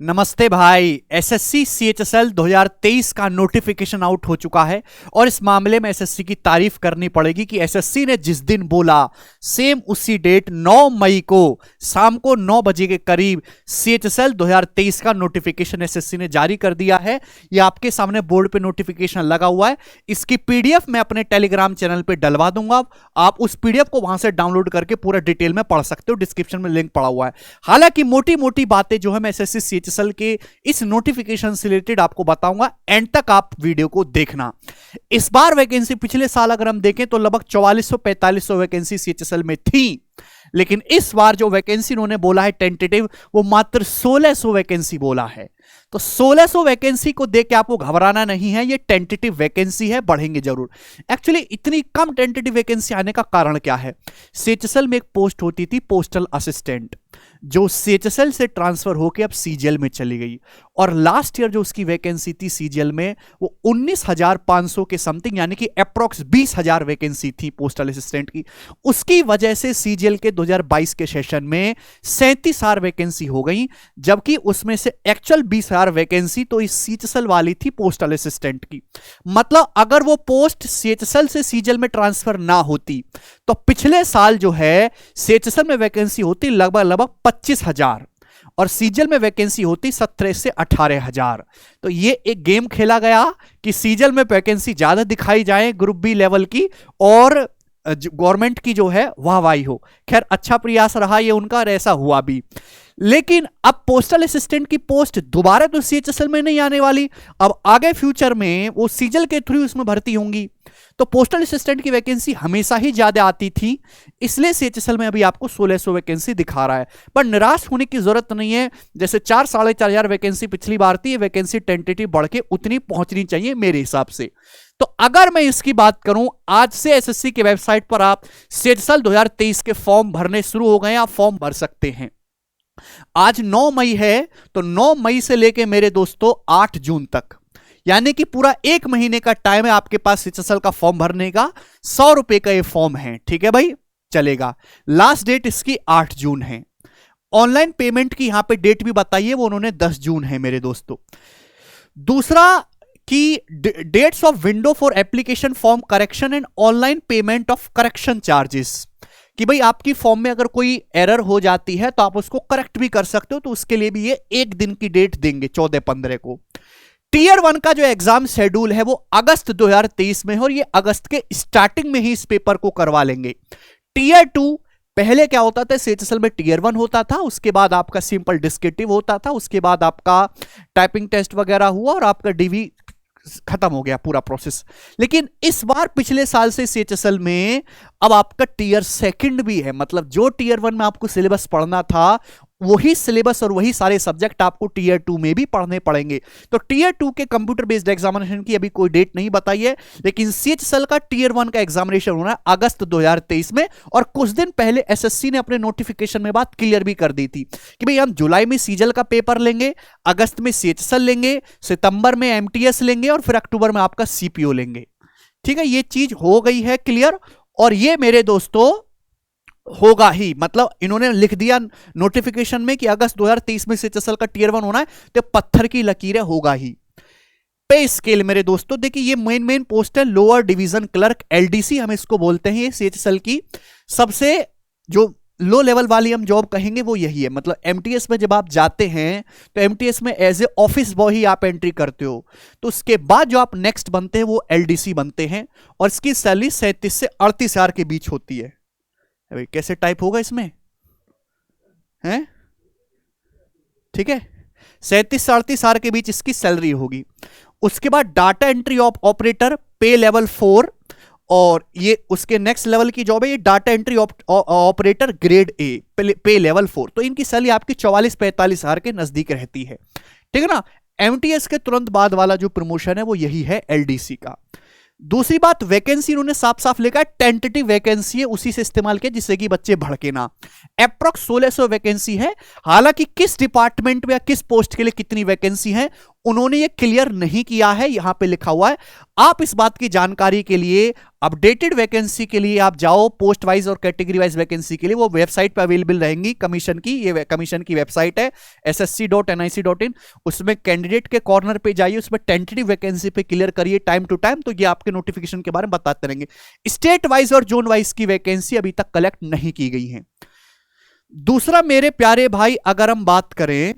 नमस्ते भाई। SSC CHSL 2023 का नोटिफिकेशन आउट हो चुका है और इस मामले में एसएससी की तारीफ करनी पड़ेगी कि एसएससी ने जिस दिन बोला सेम उसी डेट 9 मई को शाम को 9 बजे के करीब सीएचएसएल 2023 का नोटिफिकेशन एसएससी ने जारी कर दिया है। ये आपके सामने बोर्ड पे नोटिफिकेशन लगा हुआ है। इसकी पीडीएफ मैं अपने टेलीग्राम चैनल पे डलवा दूंगा, आप उस पीडीएफ को वहां से डाउनलोड करके पूरा डिटेल में पढ़ सकते हो। डिस्क्रिप्शन में लिंक पड़ा हुआ है। हालांकि मोटी मोटी बातें जो है मैं एसएससी सीएचएसएल के इस नोटिफिकेशन से रिलेटेड आपको बताऊंगा, एंड तक आप वीडियो को देखना। इस बार वैकेंसी पिछले साल अगर हम देखें तो लगभग 4400-4500 वैकेंसी सीएचएसएल में थी, लेकिन इस बार जो वैकेंसी उन्होंने बोला है टेंटेटिव, वो मात्र 1600 वैकेंसी बोला है। तो 1600 वैकेंसी को देख के आपको घबराना नहीं है, ये टेंटेटिव वैकेंसी है, बढ़ेंगे जरूर। एक्चुअली इतनी कम टेंटेटिव वैकेंसी आने का कारण क्या है? सीएचएसएल में एक पोस्ट होती थी पोस्टल असिस्टेंट, जो सीएचएसएल से ट्रांसफर होकर अब सीजीएल में चली गई, और लास्ट ईयर जो उसकी वैकेंसी थी सीजीएल में वो 19,500 के समथिंग, यानी कि अप्रॉक्स 20,000 वैकेंसी थी पोस्टल असिस्टेंट की। उसकी वजह से सीजीएल के 2022 के सेशन में 37,000 वैकेंसी हो गई, जबकि उसमें से एक्चुअल 20,000 वैकेंसी तो इस सीएचएसएल वाली थी पोस्टल असिस्टेंट की। मतलब अगर वो पोस्ट सीएचएसएल से सीजीएल में ट्रांसफर ना होती तो पिछले साल जो है सीएचएसएल में वैकेंसी होती लगभग 25,000 और सीजीएल में वैकेंसी होती 17 से 18,000। तो ये एक गेम खेला गया कि सीजीएल में वैकेंसी ज्यादा दिखाई जाए ग्रुप बी लेवल की, और गवर्नमेंट की जो है वाहवाही हो। खैर अच्छा प्रयास रहा ये उनका, और ऐसा हुआ भी। लेकिन अब पोस्टल असिस्टेंट की पोस्ट दोबारा तो सीएचएसएल में नहीं आने वाली, अब आगे फ्यूचर में वो सीजीएल के थ्रू उसमें भर्ती होंगी। तो पोस्टल असिस्टेंट की वैकेंसी हमेशा ही ज्यादा आती थी, इसलिए सीएचएसएल में अभी आपको 1600 वैकेंसी दिखा रहा है। पर निराश होने की जरूरत नहीं है। जैसे 4-4,500 वैकेंसी पिछली बार थी, वैकेंसी टेंटेटिव बढ़ के उतनी पहुंचनी चाहिए मेरे हिसाब से। तो अगर मैं इसकी बात करूं, आज से एसएससी की वेबसाइट पर आप सीएचएसएल 2023 के फॉर्म भरने शुरू हो गए, आप फॉर्म भर सकते हैं। आज 9 मई है, तो 9 मई से लेके मेरे दोस्तों 8 जून तक, यानी कि पूरा एक महीने का टाइम है आपके पास सीएचएसएल का फॉर्म भरने का। 100 रुपए का ये फॉर्म है, ठीक है भाई, चलेगा। लास्ट डेट इसकी 8 जून है। ऑनलाइन पेमेंट की यहां पे डेट भी बताइए, वो उन्होंने 10 जून है मेरे दोस्तों। दूसरा कि dates of window for application form correction and online payment of correction charges, कि भाई आपकी फॉर्म में अगर कोई एरर हो जाती है तो आप उसको करेक्ट भी कर सकते हो, तो उसके लिए भी ये एक दिन की डेट देंगे 14-15 को। टीयर 1 का जो एग्जाम शेड्यूल है वो अगस्त 2023 में है, और ये अगस्त के स्टार्टिंग में ही इस पेपर को करवा लेंगे। टीयर 2 पहले क्या होता था, सीएचएसएल में टीयर 1 होता था, उसके बाद आपका सिंपल डिस्क्रिप्टिव होता था, उसके बाद आपका टाइपिंग टेस्ट वगैरह हुआ और आपका डीवी खत्म हो गया पूरा प्रोसेस। लेकिन इस बार पिछले साल से सीएचएसएल में अब आपका टीयर 2 भी है, मतलब जो टीयर 1 में आपको सिलेबस पढ़ना था वही सिलेबस और वही सारे सब्जेक्ट आपको टीयर 2 में भी पढ़ने पड़ेंगे। तो टीयर 2 के कंप्यूटर बेस्ड एग्जामिनेशन की अभी कोई डेट नहीं बताई है, लेकिन सीएचएसएल का टीयर 1 का एग्जामिनेशन होना है अगस्त 2023 में। और कुछ दिन पहले एसएससी ने अपने नोटिफिकेशन में बात क्लियर भी कर दी थी कि भाई हम जुलाई में सीजीएल का पेपर लेंगे, अगस्त में सीएचएसएल लेंगे, सितंबर में एमटीएस लेंगे और फिर अक्टूबर में आपका सीपीओ लेंगे। ठीक है, ये चीज हो गई है क्लियर, और ये मेरे दोस्तों होगा ही। मतलब इन्होंने लिख दिया नोटिफिकेशन में कि अगस्त 2023 में सीएचएसएल का टीयर 1 होना है, तो पत्थर की लकीरें होगा ही। पे स्केल मेरे दोस्तों देखिए, ये मेन पोस्ट है लोअर डिवीजन क्लर्क, एलडीसी हम इसको बोलते हैं। ये सीएचएसएल की सबसे जो लो लेवल वाली हम जॉब कहेंगे वो यही है। मतलब एमटीएस में जब आप जाते हैं तो एमटीएस में एज ए ऑफिस बॉय ही आप एंट्री करते हो, तो उसके बाद जो आप नेक्स्ट बनते हैं वो एलडीसी बनते हैं, और इसकी सैलरी 37 से 38,000 के बीच होती है। अभी कैसे टाइप होगा इसमें, हैं? ठीक है, 37 से 38,000 के बीच इसकी सैलरी होगी। उसके बाद डाटा एंट्री ऑपरेटर, पे लेवल 4, और ये उसके नेक्स्ट लेवल की जॉब है, ये data entry operator grade A, पे लेवल 4। तो इनकी सैलरी आपकी 44-45,000 के नजदीक रहती है, ठीक है ना। एमटीएस के तुरंत बाद वाला जो प्रमोशन है वो यही है एलडीसी का। दूसरी बात, वैकेंसी इन्होंने साफ साफ लिखा है टेंटेटिव वैकेंसी है, उसी से इस्तेमाल किया जिससे कि बच्चे भड़के ना। अप्रॉक्स 1600 वैकेंसी है। हालांकि किस डिपार्टमेंट में या किस पोस्ट के लिए कितनी वैकेंसी है उन्होंने ये क्लियर नहीं किया है, यहां पे लिखा हुआ है। आप इस बात की जानकारी के लिए अपडेटेड वैकेंसी के लिए आप जाओ, पोस्ट वाइज और कैटेगरी वाइज वैकेंसी के लिए वो वेबसाइट पे अवेलेबल रहेंगी कमीशन की। ये कमीशन की वेबसाइट है ssc.nic.in, उसमें कैंडिडेट के कॉर्नर पे जाइए, उसमें टेंटेटिव वैकेंसी पे क्लियर करिए टाइम टू टाइम, तो ये आपके नोटिफिकेशन के बारे में बताते रहेंगे। स्टेट वाइज और जोन वाइज की वैकेंसी अभी तक कलेक्ट नहीं की गई है। दूसरा मेरे प्यारे भाई, अगर हम बात करें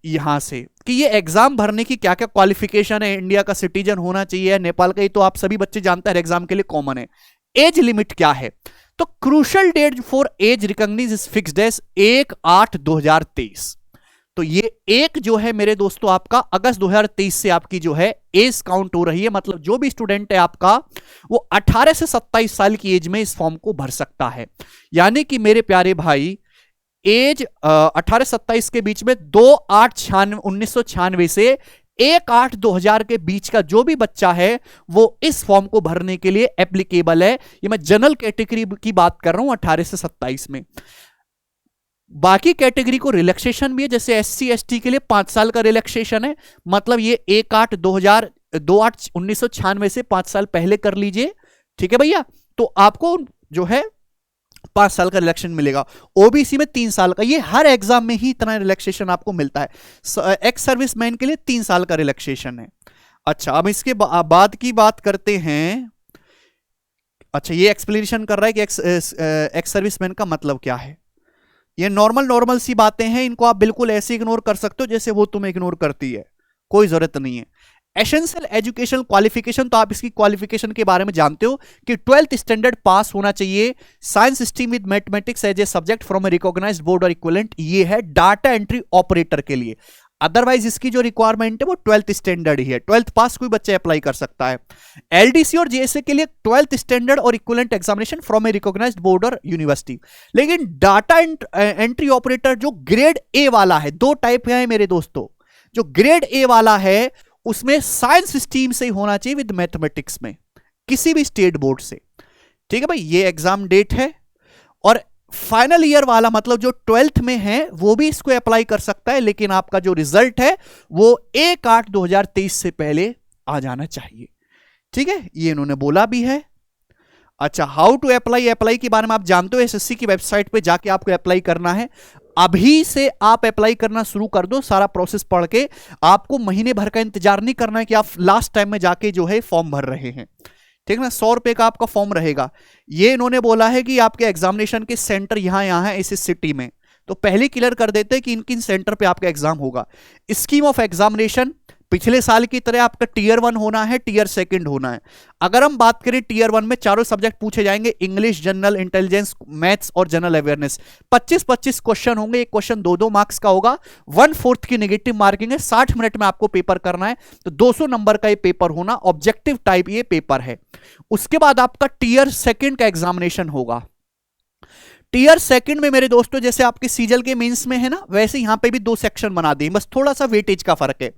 यहां से कि ये एग्जाम भरने की क्या क्या क्वालिफिकेशन है, इंडिया का सिटीजन होना चाहिए, नेपाल का, ये तो आप सभी बच्चे जानते हैं, एग्जाम के लिए कॉमन है। एज लिमिट क्या है, तो crucial date for age recognition is fixed as 1/8/2023। तो ये एक जो है मेरे दोस्तों आपका अगस्त 2023 से आपकी जो है एज काउंट हो रही है, मतलब जो भी स्टूडेंट है आपका वो 18 से 27 साल की एज में इस फॉर्म को भर सकता है। यानी कि मेरे प्यारे भाई एज 18-27 के बीच में 2/8/1996 से 1/8/2000 के बीच का जो भी बच्चा है वो इस फॉर्म को भरने के लिए एप्लीकेबल है। ये मैं जनरल कैटेगरी की बात कर रहा हूं 18 से 27 में। बाकी कैटेगरी को रिलैक्सेशन भी है, जैसे SC ST के लिए 5 साल का रिलैक्सेशन है, मतलब ये 1/8/1996 से 5 साल पहले कर लीजिए, ठीक है भैया, तो आपको जो है 5 साल का रिलैक्सेशन मिलेगा। ओबीसी में 3 साल का, ये हर एग्जाम में ही इतना रिलैक्सेशन आपको मिलता है। एक्स सर्विसमैन के लिए 3 साल का रिलैक्सेशन है। अच्छा, अब इसके बाद की बात करते हैं। अच्छा, ये एक्सप्लेनेशन कर रहा है कि एक्स सर्विसमैन का मतलब क्या है। ये नॉर्मल सी बातें हैं, इनको आप बिल्कुल ऐसे इग्नोर कर सकते हो जैसे वो तुम्हें इग्नोर करती है, कोई जरूरत नहीं है। एसेंशियल एजुकेशनल क्वालिफिकेशन, तो आप इसकी क्वालिफिकेशन के बारे में जानते हो कि 12th स्टैंडर्ड पास होना चाहिए, science stream with mathematics as a subject from a recognised board और इक्विवेलेंट, ये है डाटा एंट्री ऑपरेटर के लिए। अदरवाइज इसकी जो रिक्वायरमेंट है वो 12th स्टैंडर्ड ही है, 12th पास कोई बच्चा अप्लाई कर सकता है। एलडीसी और जेएसए के लिए 12th स्टैंडर्ड और equivalent examination from a recognised board और यूनिवर्सिटी। लेकिन डाटा एंट्री ऑपरेटर जो ग्रेड ए वाला है, 2 टाइप है मेरे दोस्तों, जो ग्रेड ए वाला है उसमें साइंस स्ट्रीम से ही होना चाहिए विद मैथमेटिक्स में, किसी भी स्टेट बोर्ड से, ठीक है भाई। ये एग्जाम डेट है। और फाइनल ईयर वाला मतलब जो 12th में है वो भी इसको अप्लाई कर सकता है, लेकिन आपका जो रिजल्ट है वो 1/8/2023 से पहले आ जाना चाहिए, ठीक है, ये इन्होंने बोला भी है। अच्छा, हाउ टू अप्लाई के बारे में आप जानते हो, एसएससी की वेबसाइट पे जाके आपको अप्लाई करना है। अभी से आप अप्लाई करना शुरू कर दो, सारा प्रोसेस पढ़ के। आपको महीने भर का इंतजार नहीं करना है कि आप लास्ट टाइम में जाके जो है फॉर्म भर रहे हैं, ठीक ना। 100 रुपए का आपका फॉर्म रहेगा। ये इन्होंने बोला है कि आपके एग्जामिनेशन के सेंटर यहां है इस सिटी में, तो पहले क्लियर कर देते हैं कि इन किन सेंटर पे आपका एग्जाम होगा। स्कीम ऑफ एग्जामिनेशन पिछले साल की तरह आपका टीयर 1 होना है, टीयर 2 होना है। अगर हम बात करें टीयर 1 में चारों सब्जेक्ट पूछे जाएंगे, इंग्लिश, जनरल इंटेलिजेंस, मैथ्स और जनरल अवेयरनेस। 25-25 क्वेश्चन होंगे, एक क्वेश्चन 2-2 मार्क्स का होगा। 1/4 की नेगेटिव मार्किंग है, 60 मिनट में आपको पेपर करना है, तो 200 नंबर का ये पेपर होना, ऑब्जेक्टिव टाइप ये पेपर है। उसके बाद आपका टीयर 2 का एग्जामिनेशन होगा। टीयर 2 में मेरे दोस्तों जैसे आपके सीजल के मेंस में है ना, वैसे यहां पे भी 2 सेक्शन बना दिए, बस थोड़ा सा वेटेज का फर्क है।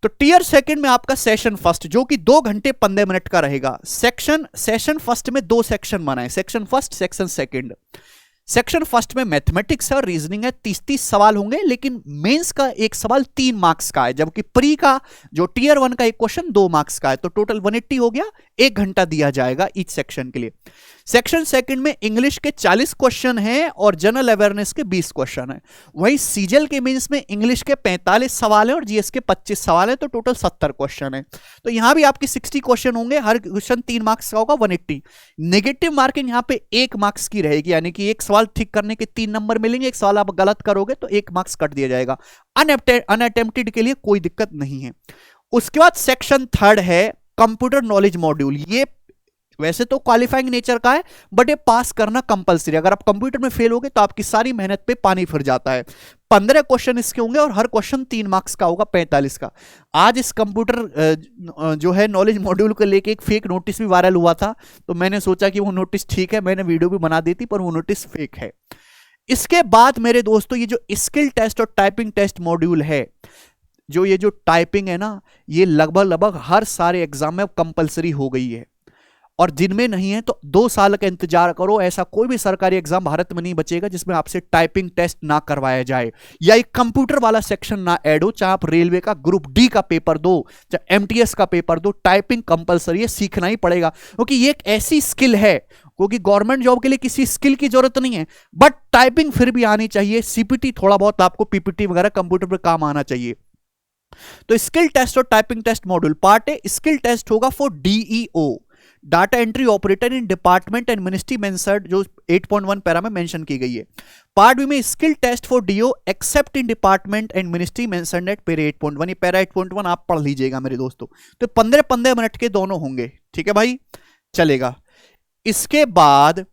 तो टीयर 2 में आपका सेशन फर्स्ट जो कि 2 घंटे 15 मिनट का रहेगा। सेशन फर्स्ट में 2 सेक्शन बनाए, section first, section 2। Section first में मैथमेटिक्स है और रीजनिंग है, 30-30 सवाल होंगे, लेकिन मेंस का एक सवाल 3 मार्क्स का है, जबकि प्री का जो टीयर 1 का एक क्वेश्चन 2 मार्क्स का है। तो टोटल 180 हो गया, 1 घंटा दिया जाएगा ईच सेक्शन के लिए। सेक्शन 2 में इंग्लिश के 40 क्वेश्चन हैं और जनरल अवेयरनेस के 20 क्वेश्चन हैं। वहीं सीजल के मेंस में इंग्लिश के 45 सवाल हैं और जीएस के 25 सवाल हैं, तो टोटल 70 क्वेश्चन है। तो यहां भी आपके 60 क्वेश्चन होंगे, हर क्वेश्चन 3 मार्क्स का होगा, 180। नेगेटिव मार्किंग यहां पे 1 मार्क्स की रहेगी, यानी कि एक सवाल ठीक करने के 3 नंबर मिलेंगे, एक सवाल आप गलत करोगे तो 1 मार्क्स कट दिया जाएगा। अनअटेम्प्टेड के लिए कोई दिक्कत नहीं है। उसके बाद सेक्शन 3 है कंप्यूटर नॉलेज मॉड्यूल। ये वैसे तो क्वालिफाइंग नेचर का है, बट ये पास करना कंपलसरी। अगर आप कंप्यूटर में फेल होगे तो आपकी सारी मेहनत पे पानी फिर जाता है। 15 क्वेश्चन इसके होंगे और हर क्वेश्चन 3 मार्क्स का होगा, 45 का। आज इस कंप्यूटर जो है नॉलेज मॉड्यूल को लेके एक फेक नोटिस भी वायरल हुआ था, तो मैंने सोचा कि वो नोटिस ठीक है, मैंने वीडियो भी बना दी थी, पर वो नोटिस फेक है। इसके बाद मेरे दोस्तों ये जो स्किल टेस्ट और टाइपिंग टेस्ट मॉड्यूल है, जो ये जो टाइपिंग है ना, ये लगभग हर सारे एग्जाम में कंपलसरी हो गई है। और जिनमें नहीं है तो 2 साल का इंतजार करो। ऐसा कोई भी सरकारी एग्जाम भारत में नहीं बचेगा जिसमें आपसे टाइपिंग टेस्ट ना करवाया जाए या एक कंप्यूटर वाला सेक्शन ना ऐड हो। चाहे आप रेलवे का ग्रुप डी का पेपर दो, चाहे एमटीएस का पेपर दो, टाइपिंग कंपलसरी है, सीखना ही पड़ेगा क्योंकि ये एक ऐसी स्किल है, क्योंकि गवर्नमेंट जॉब के लिए किसी स्किल की जरूरत नहीं है, बट टाइपिंग फिर भी आनी चाहिए। सीपीटी थोड़ा बहुत आपको पीपीटी वगैरह कंप्यूटर पर काम आना चाहिए। तो स्किल टेस्ट और typing test module part A. Skill test होगा for DEO, data entry operator in department and ministry mentioned, जो 8.1 पैरा में मेंशन की गई है। पार्ट बी में skill test for DO except in department and ministry mentioned at para 8.1। ये para 8.1 आप पढ़ लीजिएगा मेरे दोस्तों। तो 15-15 मिनट के दोनों होंगे, ठीक है भाई, चलेगा। इसके बाद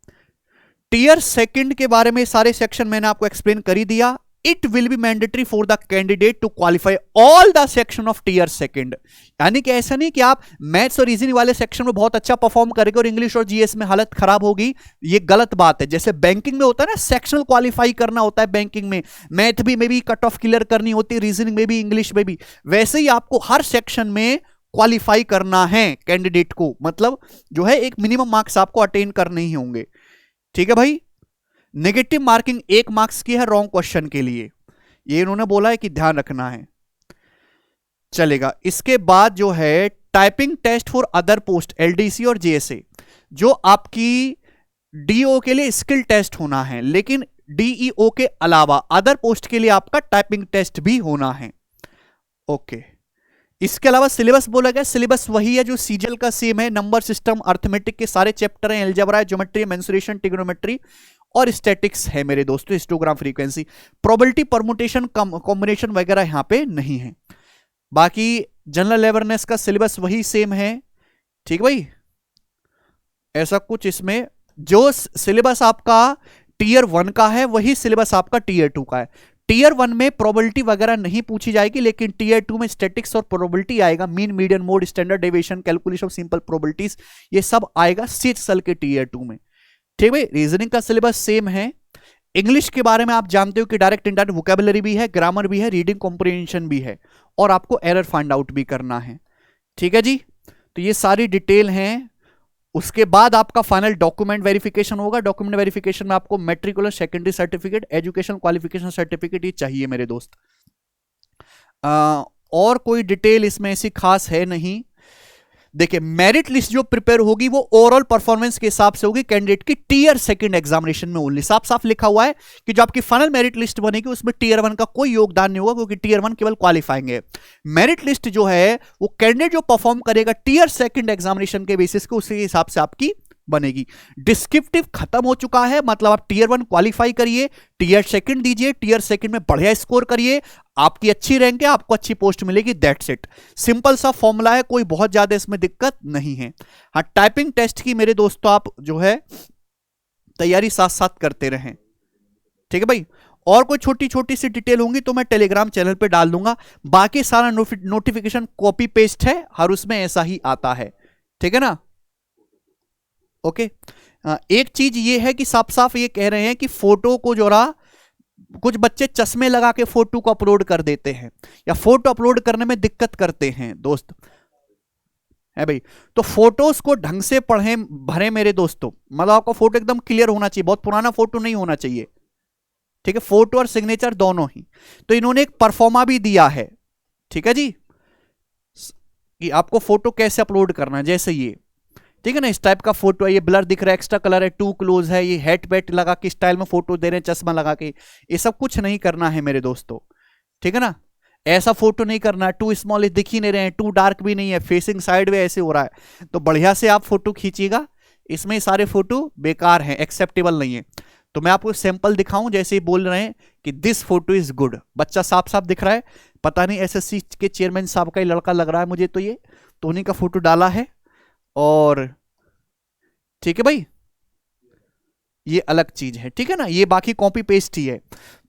टीयर सेकंड के बारे में सारे सेक्शन मैंने आपको एक्सप्लेन कर ही दिया। It will be mandatory for the candidate to qualify all the section of tier second। यानी कि ऐसा नहीं कि आप मैथ्स और रीजनिंग वाले सेक्शन में बहुत अच्छा परफॉर्म करेंगे और इंग्लिश और जीएस में हालत खराब होगी, ये गलत बात है। जैसे बैंकिंग में होता है ना, सेक्शनल क्वालिफाई करना होता है बैंकिंग में, मैथ भी में भी कट ऑफ क्लियर करनी होती है, रीजनिंग में भी, इंग्लिश में भी, वैसे ही आपको हर सेक्शन में क्वालिफाई करना है कैंडिडेट को, मतलब जो है एक मिनिमम मार्क्स आपको अटेन करने ही होंगे, ठीक है भाई। नेगेटिव मार्किंग 1 मार्क्स की है रॉन्ग क्वेश्चन के लिए, ये इन्होंने बोला है कि ध्यान रखना है, चलेगा। इसके बाद जो है typing test for other post LDC और जेएसए, जो आपकी डीओ के लिए स्किल टेस्ट होना है, लेकिन डीईओ के अलावा अदर पोस्ट के लिए आपका टाइपिंग टेस्ट भी होना है, ओके। इसके अलावा सिलेबस बोला गया, सिलेबस वही है जो सीजीएल का सेम है। नंबर सिस्टम, अर्थमेटिक के सारे चैप्टर हैं, अलजेब्रा, ज्योमेट्री, मेंसुरेशन, ट्रिग्नोमेट्री और स्टैटिक्स है मेरे दोस्तों, histogram, frequency, probability, permutation, combination वगैरह यहां पे नहीं है। बाकी जनरल अवेयरनेस का सिलेबस वही सेम है, ठीक भाई। ऐसा कुछ इसमें जो सिलेबस आपका टीयर 1 का है वही सिलेबस आपका टीयर 2 का है। टीयर 1 में प्रोबेबिलिटी वगैरह नहीं पूछी जाएगी, लेकिन टीयर 2 में स्टैटिक्स और प्रोबेबिलिटी आएगा, mean, median, mode, standard deviation, calculation of simple probabilities, ये सब आएगा सीएचएसएल के टीयर 2 में, ठीक है। रीजनिंग का सिलेबस सेम है। इंग्लिश के बारे में आप जानते हो कि डायरेक्ट इनडायरेक्ट वोकैबुलरी भी है, ग्रामर भी है, रीडिंग कॉम्प्रिहेंशन भी है, और आपको एरर फाइंड आउट भी करना है, ठीक है जी। तो ये सारी डिटेल हैं। उसके बाद आपका फाइनल डॉक्यूमेंट वेरिफिकेशन होगा। डॉक्यूमेंट वेरिफिकेशन में आपको matricular secondary certificate, education qualification certificate ही चाहिए मेरे दोस्त। और कोई डिटेल इसमें ऐसी खास है नहीं। देखिए, मेरिट लिस्ट जो प्रिपेयर होगी वो ओवरऑल परफॉर्मेंस के हिसाब से होगी कैंडिडेट की टीयर सेकंड एग्जामिनेशन में ओनली। साफ साफ लिखा हुआ है कि जो आपकी फाइनल मेरिट लिस्ट बनेगी उसमें टीयर 1 का कोई योगदान नहीं होगा, क्योंकि टीयर 1 केवल क्वालिफाइंग है। मेरिट लिस्ट जो है वो कैंडिडेट जो परफॉर्म करेगा टीयर सेकंड एग्जामिनेशन के बेसिस को, उसी हिसाब से आपकी बनेगी। डिस्क्रिप्टिव खत्म हो चुका है, मतलब आप टीयर 1 क्वालिफाई करिए, टीयर सेकंड दीजिए, टीयर सेकंड में बढ़िया स्कोर करिए, आपकी अच्छी रैंक है, आपको अच्छी पोस्ट मिलेगी, दैट्स इट। सिंपल सा फॉर्मूला है, कोई बहुत ज्यादा इसमें दिक्कत नहीं है। हाँ, टाइपिंग टेस्ट की मेरे दोस्तों आप जो है तैयारी साथ साथ करते रहें, ठीक है भाई। और कोई छोटी छोटी सी डिटेल होंगी तो मैं टेलीग्राम चैनल पे डाल दूंगा। बाकी सारा नोटिफिकेशन कॉपी पेस्ट है, हर उसमें ऐसा ही आता है, ठीक है ना, ओके। एक चीज ये है कि साफ साफ ये कह रहे हैं कि फोटो को जोड़ा, कुछ बच्चे चश्मे लगा के फोटो को अपलोड कर देते हैं या फोटो अपलोड करने में दिक्कत करते हैं दोस्त, है भाई। तो फोटोज को ढंग से पढ़ें, भरें मेरे दोस्तों, मतलब आपका फोटो एकदम क्लियर होना चाहिए, बहुत पुराना फोटो नहीं होना चाहिए, ठीक है। फोटो और सिग्नेचर दोनों ही। तो इन्होंने एक परफॉर्मा भी दिया है, ठीक है जी, कि आपको फोटो कैसे अपलोड करना है, जैसे ये, ठीक है ना, इस टाइप का फोटो है, ये ब्लर दिख रहा है, एक्स्ट्रा कलर है, टू क्लोज है, ये हेड बैट लगा के स्टाइल में फोटो दे रहे हैं, चश्मा लगा के, ये सब कुछ नहीं करना है मेरे दोस्तों, ठीक है ना। ऐसा फोटो नहीं करना है, टू स्मॉल दिख ही नहीं रहे हैं, टू डार्क भी नहीं है, फेसिंग साइड में ऐसे हो रहा है, तो बढ़िया से आप फोटो खींचिएगा। इसमें सारे फोटो बेकार हैं, एक्सेप्टेबल नहीं है। तो मैं आपको सैंपल दिखाऊं, जैसे ही बोल रहे हैं कि दिस फोटो इज गुड, बच्चा साफ साफ दिख रहा है, पता नहीं एसएससी के चेयरमैन साहब का ही लड़का लग रहा है मुझे, तो ये तो उन्हीं का फोटो डाला है, और ठीक है भाई, ये अलग चीज है, ठीक है ना, ये बाकी कॉपी पेस्ट ही है।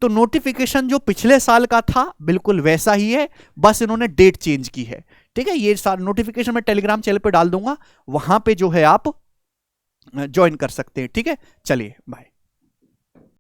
तो नोटिफिकेशन जो पिछले साल का था बिल्कुल वैसा ही है, बस इन्होंने डेट चेंज की है, ठीक है। ये नोटिफिकेशन मैं टेलीग्राम चैनल पे डाल दूंगा, वहां पे जो है आप ज्वाइन कर सकते हैं, ठीक है। चलिए बाय।